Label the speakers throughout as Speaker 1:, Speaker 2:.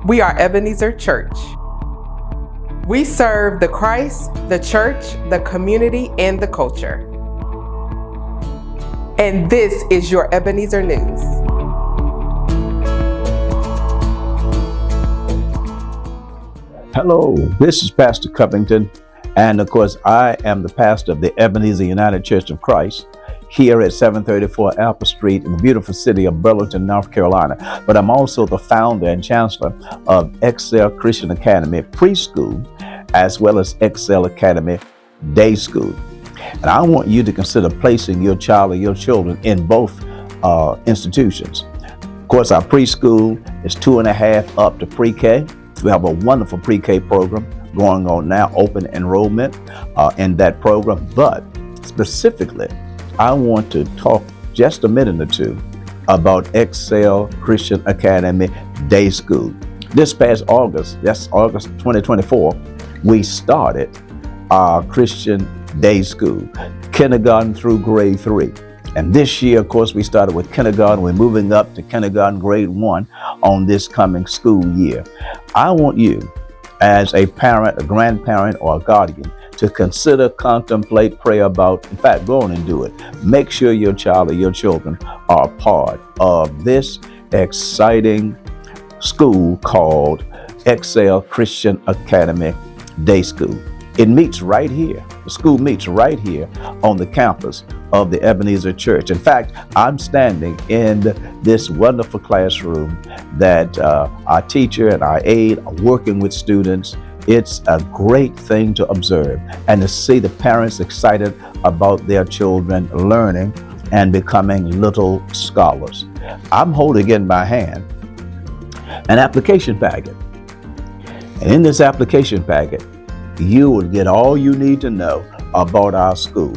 Speaker 1: We are Ebenezer Church. We serve the Christ, the church, the community, and the culture. And this is your Ebenezer News.
Speaker 2: Hello, this is Pastor Covington, and of course I am the pastor of the Ebenezer United Church of Christ here at 734 Apple Street in the beautiful city of Burlington, North Carolina. But I'm also the founder and chancellor of Excel Christian Academy Preschool, as well as Excel Academy Day School. And I want you to consider placing your child or your children in both institutions. Of course, our preschool is 2.5 up to pre-K. We have a wonderful pre-K program going on now, open enrollment in that program. But specifically, I want to talk just a minute or two about Excel Christian Academy Day School. This past August, that's August 2024, we started our Christian Day School, kindergarten through grade 3. And this year, of course, we started with kindergarten. We're moving up to kindergarten grade 1 on this coming school year. I want you, as a parent, a grandparent, or a guardian, to consider, contemplate, pray about, in fact, go on and do it. Make sure your child or your children are a part of this exciting school called Excel Christian Academy Day School. It meets right here. The school meets right here on the campus of the Ebenezer Church. In fact, I'm standing in this wonderful classroom that our teacher and our aide are working with students. It's a great thing to observe and to see the parents excited about their children learning and becoming little scholars. I'm holding in my hand an application packet. And in this application packet, you will get all you need to know about our school,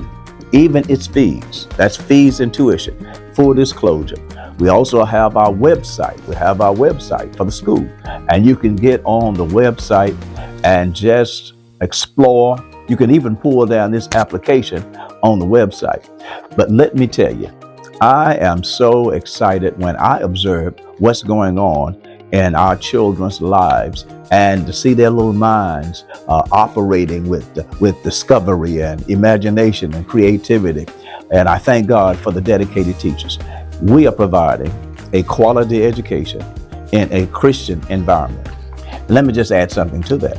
Speaker 2: even its fees. That's fees and tuition. Full disclosure. We also have our website. We have our website for the school. And you can get on the website and just explore. You can even pull down this application on the website. But let me tell you, I am so excited when I observe what's going on in our children's lives and to see their little minds operating with discovery and imagination and creativity. And I thank God for the dedicated teachers. We are providing a quality education in a Christian environment. Let me just add something to that.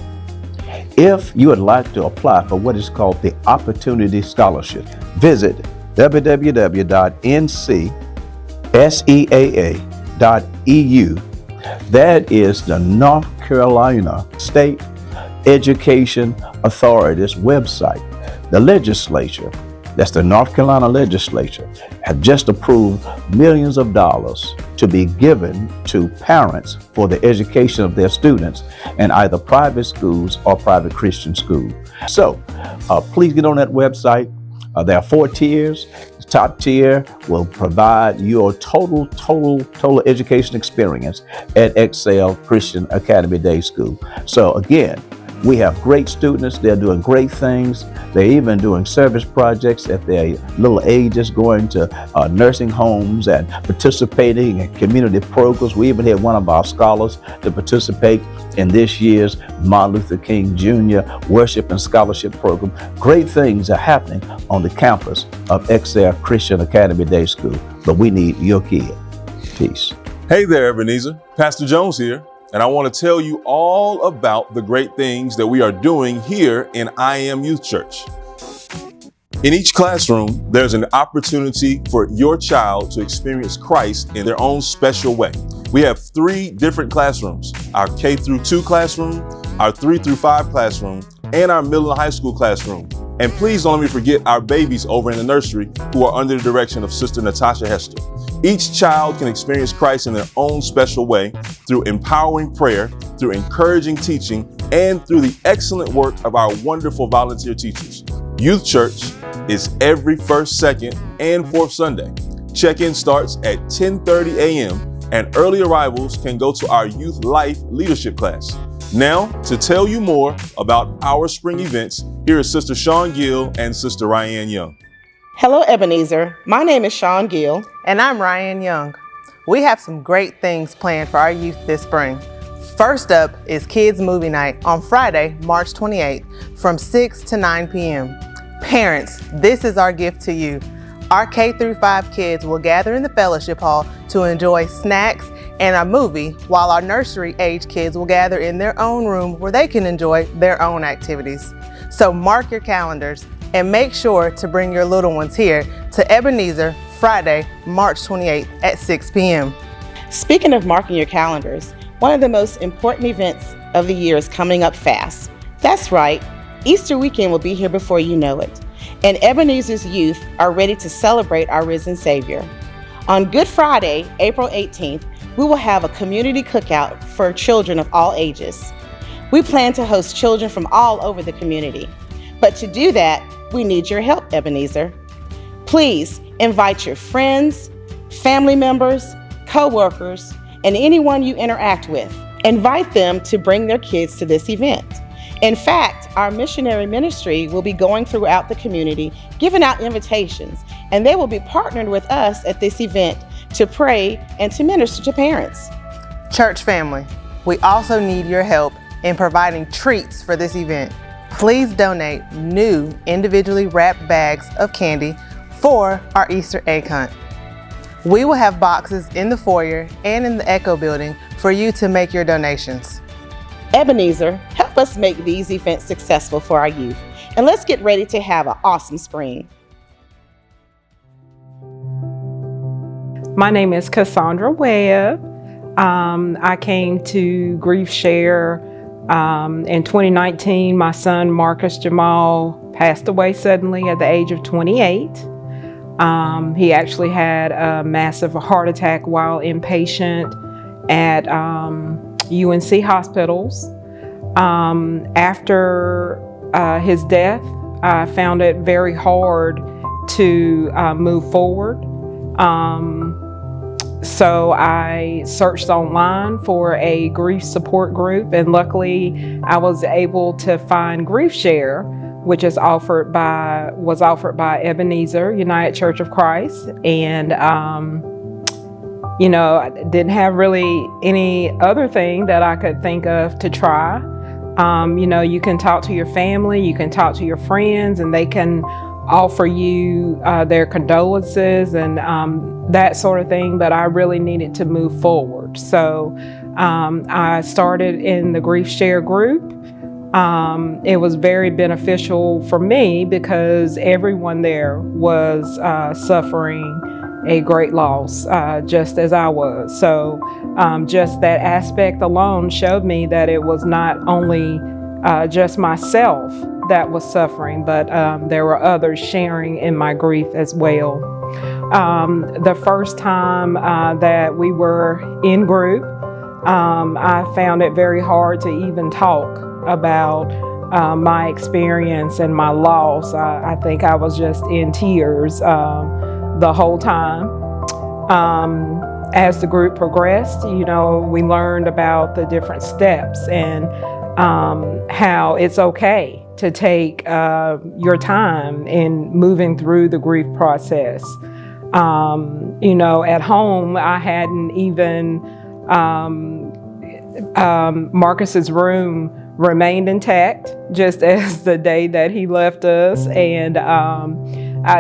Speaker 2: If you would like to apply for what is called the Opportunity Scholarship, visit www.ncseaa.edu. That is the North Carolina State Education Authority's website. The legislature, that's the North Carolina legislature, have just approved millions of dollars to be given to parents for the education of their students in either private schools or private Christian schools. So please get on that website. There are 4 tiers. The top tier will provide your total education experience at Excel Christian Academy Day School. So again, we have great students. They're doing great things. They're even doing service projects at their little ages, going to nursing homes and participating in community programs. We even had one of our scholars to participate in this year's Martin Luther King Jr. Worship and Scholarship Program. Great things are happening on the campus of Excel Christian Academy Day School, but we need your kid. Peace.
Speaker 3: Hey there, Ebenezer. Pastor Jones here. And I want to tell you all about the great things that we are doing here in I Am Youth Church. In each classroom, there's an opportunity for your child to experience Christ in their own special way. We have 3 different classrooms: our K through 2 classroom, our 3 through 5 classroom, and our middle and high school classroom. And please don't let me forget our babies over in the nursery who are under the direction of Sister Natasha Hester. Each child can experience Christ in their own special way through empowering prayer, through encouraging teaching, and through the excellent work of our wonderful volunteer teachers. Youth Church is every first, second, and fourth Sunday. Check-in starts at 10:30 a.m. and early arrivals can go to our Youth Life Leadership class. Now, to tell you more about our spring events, here is Sister Shawn Gill and Sister Ryan Young.
Speaker 1: Hello, Ebenezer. My name is Shawn Gill.
Speaker 4: And I'm Ryan Young. We have some great things planned for our youth this spring.
Speaker 1: First up is Kids Movie Night on Friday, March 28th from 6 to 9 p.m. Parents, this is our gift to you. Our K-5 kids will gather in the fellowship hall to enjoy snacks and a movie, while our nursery age kids will gather in their own room where they can enjoy their own activities. So mark your calendars and make sure to bring your little ones here to Ebenezer Friday, March 28th at 6 p.m.
Speaker 4: Speaking of marking your calendars, one of the most important events of the year is coming up fast. That's right, Easter weekend will be here before you know it. And Ebenezer's youth are ready to celebrate our risen Savior. On Good Friday, April 18th, we will have a community cookout for children of all ages. We plan to host children from all over the community. But to do that, we need your help, Ebenezer. Please invite your friends, family members, co-workers, and anyone you interact with. Invite them to bring their kids to this event. In fact, our missionary ministry will be going throughout the community, giving out invitations, and they will be partnered with us at this event to pray and to minister to parents.
Speaker 1: Church family, we also need your help in providing treats for this event. Please donate new individually wrapped bags of candy for our Easter egg hunt. We will have boxes in the foyer and in the Echo building for you to make your donations.
Speaker 4: Ebenezer, help us make these events successful for our youth, and let's get ready to have an awesome spring.
Speaker 5: My name is Cassandra Webb. I came to Grief Share in 2019. My son Marcus Jamal passed away suddenly at the age of 28. He actually had a massive heart attack while inpatient at UNC hospitals. After his death, I found it very hard to move forward. So I searched online for a grief support group, and luckily I was able to find Grief Share, which was offered by Ebenezer United Church of Christ. And I didn't have really any other thing that I could think of to try. You can talk to your family, you can talk to your friends, and they can offer you their condolences and that sort of thing, but I really needed to move forward. So I started in the Grief Share group. It was very beneficial for me because everyone there was suffering a great loss, just as I was. So just that aspect alone showed me that it was not only just myself that was suffering, but there were others sharing in my grief as well. The first time that we were in group, I found it very hard to even talk about my experience and my loss. I think I was just in tears the whole time. As the group progressed, we learned about the different steps and how it's okay to take your time in moving through the grief process. At home, I hadn't even, Marcus's room remained intact just as the day that he left us. And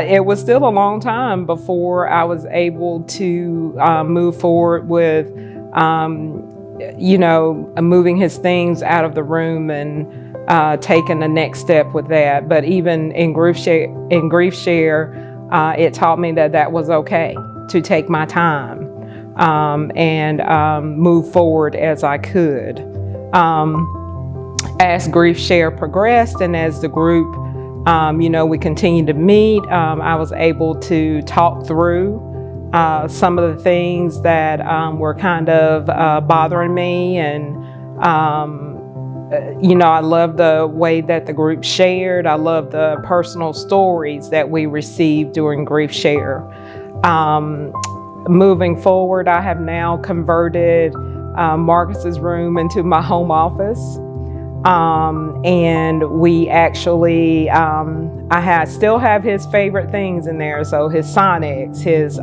Speaker 5: it was still a long time before I was able to move forward with, moving his things out of the room and taking the next step with that. But even in Grief Share, it taught me that was okay to take my time and move forward as I could. As Grief Share progressed and as the group, we continued to meet, I was able to talk through some of the things that were kind of bothering me. And, I love the way that the group shared. I love the personal stories that we received during Grief Share. Moving forward, I have now converted Marcus's room into my home office. And we actually, still have his favorite things in there. So his Sonics, his,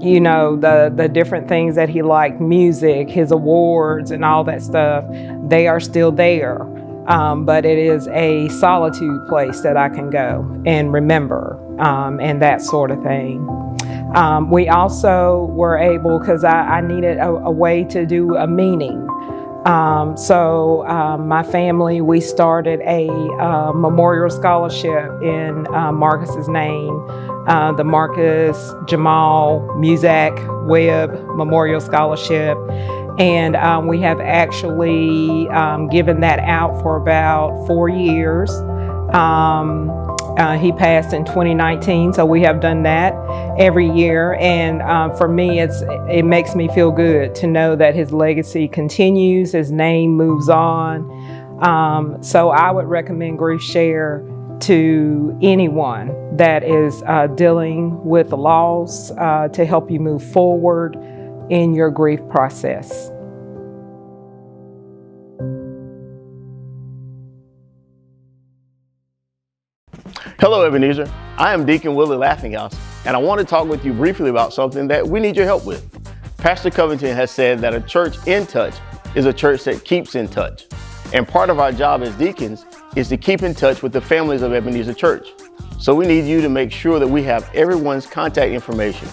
Speaker 5: you know, the different things that he liked, music, his awards and all that stuff, they are still there. But it is a solitude place that I can go and remember, and that sort of thing. We also were able, because I needed a way to do a meaning. So my family, we started a memorial scholarship in Marcus's name, the Marcus Jamal Muzak Webb Memorial Scholarship. And we have actually given that out for about 4 years. He passed in 2019, so we have done that every year. And for me, it makes me feel good to know that his legacy continues, his name moves on. So I would recommend Grief Share to anyone that is dealing with the loss to help you move forward in your grief process.
Speaker 6: Hello, Ebenezer. I am Deacon Willie Laughinghouse, and I want to talk with you briefly about something that we need your help with. Pastor Covington has said that a church in touch is a church that keeps in touch. And part of our job as deacons is to keep in touch with the families of Ebenezer Church. So we need you to make sure that we have everyone's contact information.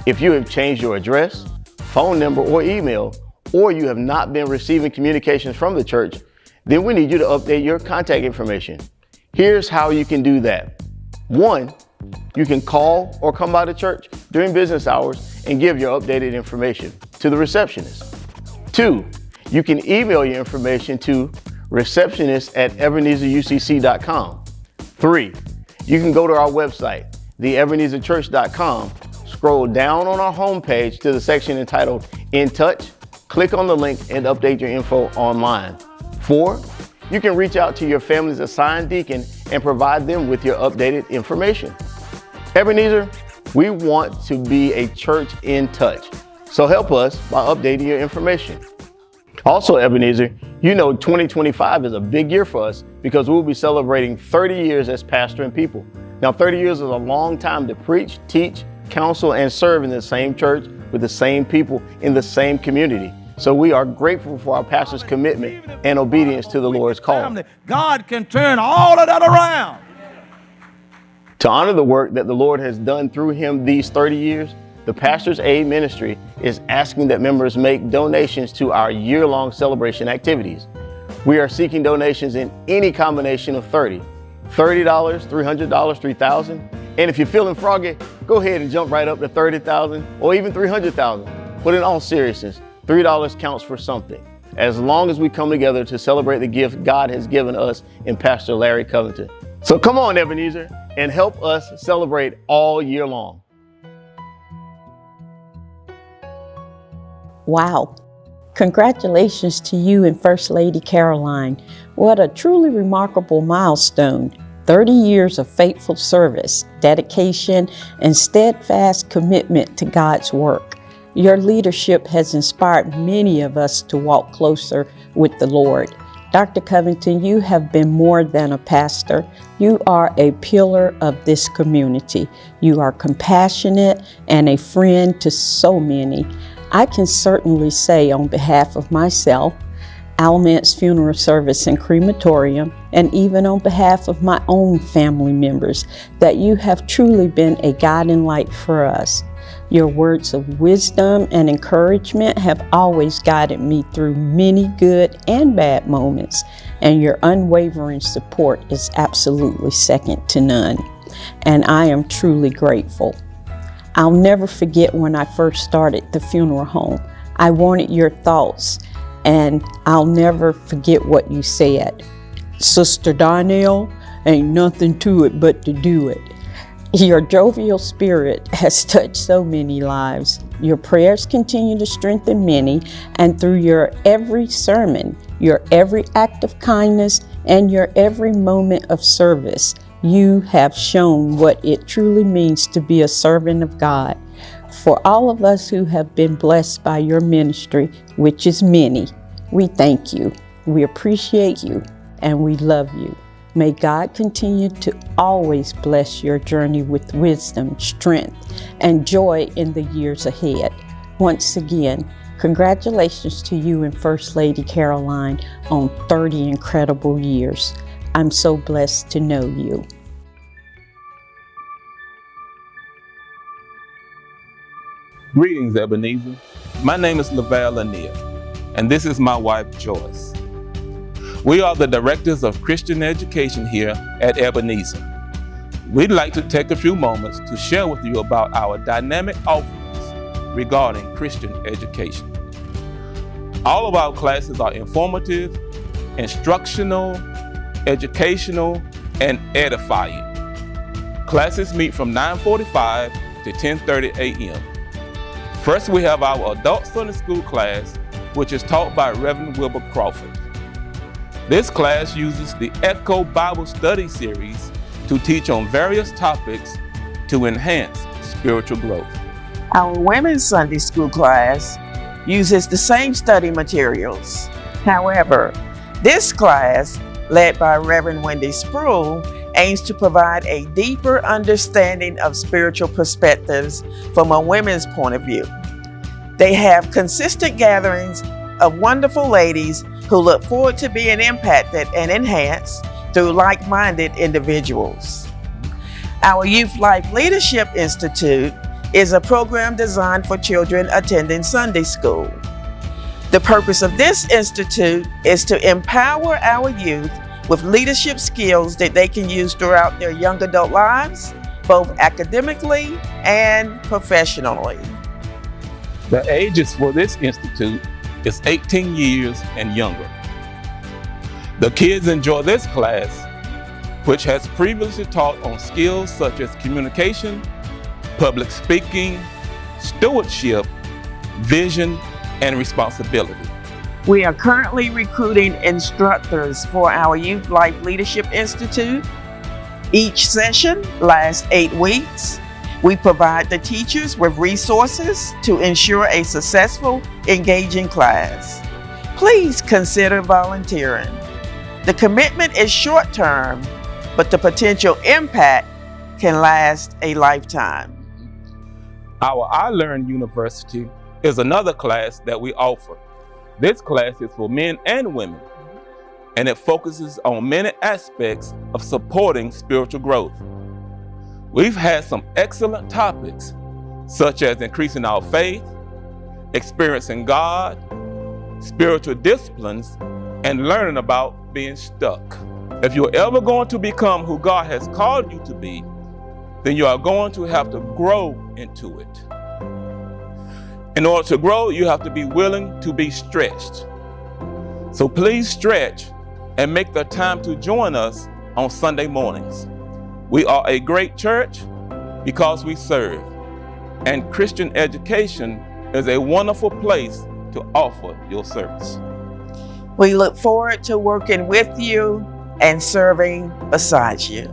Speaker 6: If you have changed your address, phone number, or email, or you have not been receiving communications from the church, then we need you to update your contact information. Here's how you can do that. 1, you can call or come by the church during business hours and give your updated information to the receptionist. 2, you can email your information to receptionist@ebenezerucc.com. 3, you can go to our website, theebenezerchurch.com, scroll down on our homepage to the section entitled In Touch, click on the link and update your info online. 4, you can reach out to your family's assigned deacon and provide them with your updated information. Ebenezer, we want to be a church in touch, so help us by updating your information. Also, Ebenezer, you know 2025 is a big year for us because we'll be celebrating 30 years as pastor and people. Now, 30 years is a long time to preach, teach, counsel, and serve in the same church with the same people in the same community. So we are grateful for our pastor's commitment and obedience to the Lord's call.
Speaker 7: God can turn all of that around.
Speaker 6: To honor the work that the Lord has done through him these 30 years, the Pastor's Aid Ministry is asking that members make donations to our year-long celebration activities. We are seeking donations in any combination of $30, $300, $3,000. And if you're feeling froggy, go ahead and jump right up to $30,000 or even $300,000. But in all seriousness, $3 counts for something, as long as we come together to celebrate the gift God has given us in Pastor Larry Covington. So come on, Ebenezer, and help us celebrate all year long.
Speaker 8: Wow. Congratulations to you and First Lady Caroline. What a truly remarkable milestone. 30 years of faithful service, dedication, and steadfast commitment to God's work. Your leadership has inspired many of us to walk closer with the Lord. Dr. Covington, you have been more than a pastor. You are a pillar of this community. You are compassionate and a friend to so many. I can certainly say on behalf of myself, Alamance Funeral Service and Crematorium, and even on behalf of my own family members, that you have truly been a guiding light for us. Your words of wisdom and encouragement have always guided me through many good and bad moments, and your unwavering support is absolutely second to none. And I am truly grateful. I'll never forget when I first started the funeral home. I wanted your thoughts, and I'll never forget what you said. Sister Donnell, ain't nothing to it but to do it. Your jovial spirit has touched so many lives. Your prayers continue to strengthen many, and through your every sermon, your every act of kindness, and your every moment of service, you have shown what it truly means to be a servant of God. For all of us who have been blessed by your ministry, which is many, we thank you, we appreciate you, and we love you. May God continue to always bless your journey with wisdom, strength, and joy in the years ahead. Once again, congratulations to you and First Lady Caroline on 30 incredible years. I'm so blessed to know you.
Speaker 9: Greetings, Ebenezer. My name is Lavelle Lanier, and this is my wife, Joyce. We are the directors of Christian education here at Ebenezer. We'd like to take a few moments to share with you about our dynamic offerings regarding Christian education. All of our classes are informative, instructional, educational, and edifying. Classes meet from 9:45 to 10:30 a.m. First, we have our Adult Sunday School class, which is taught by Reverend Wilbur Crawford. This class uses the Echo Bible Study Series to teach on various topics to enhance spiritual growth.
Speaker 10: Our Women's Sunday School class uses the same study materials. However, this class, led by Reverend Wendy Sproul, aims to provide a deeper understanding of spiritual perspectives from a women's point of view. They have consistent gatherings of wonderful ladies who look forward to being impacted and enhanced through like-minded individuals. Our Youth Life Leadership Institute is a program designed for children attending Sunday school. The purpose of this institute is to empower our youth with leadership skills that they can use throughout their young adult lives, both academically and professionally.
Speaker 9: The ages for this institute is 18 years and younger. The kids enjoy this class, which has previously taught on skills such as communication, public speaking, stewardship, vision, and responsibility.
Speaker 10: We are currently recruiting instructors for our Youth Life Leadership Institute. Each session lasts 8 weeks. We provide the teachers with resources to ensure a successful, engaging class. Please consider volunteering. The commitment is short-term, but the potential impact can last a lifetime.
Speaker 9: Our I Learn University is another class that we offer. This class is for men and women, and it focuses on many aspects of supporting spiritual growth. We've had some excellent topics, such as increasing our faith, experiencing God, spiritual disciplines, and learning about being stuck. If you're ever going to become who God has called you to be, then you are going to have to grow into it. In order to grow, you have to be willing to be stretched. So please stretch and make the time to join us on Sunday mornings. We are a great church because we serve, and Christian education is a wonderful place to offer your service.
Speaker 10: We look forward to working with you and serving beside you.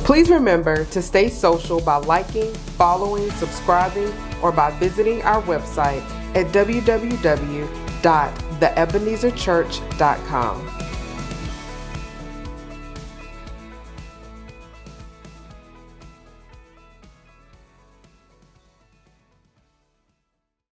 Speaker 11: Please remember to stay social by liking, following, subscribing, or by visiting our website at www.theebenezerchurch.com.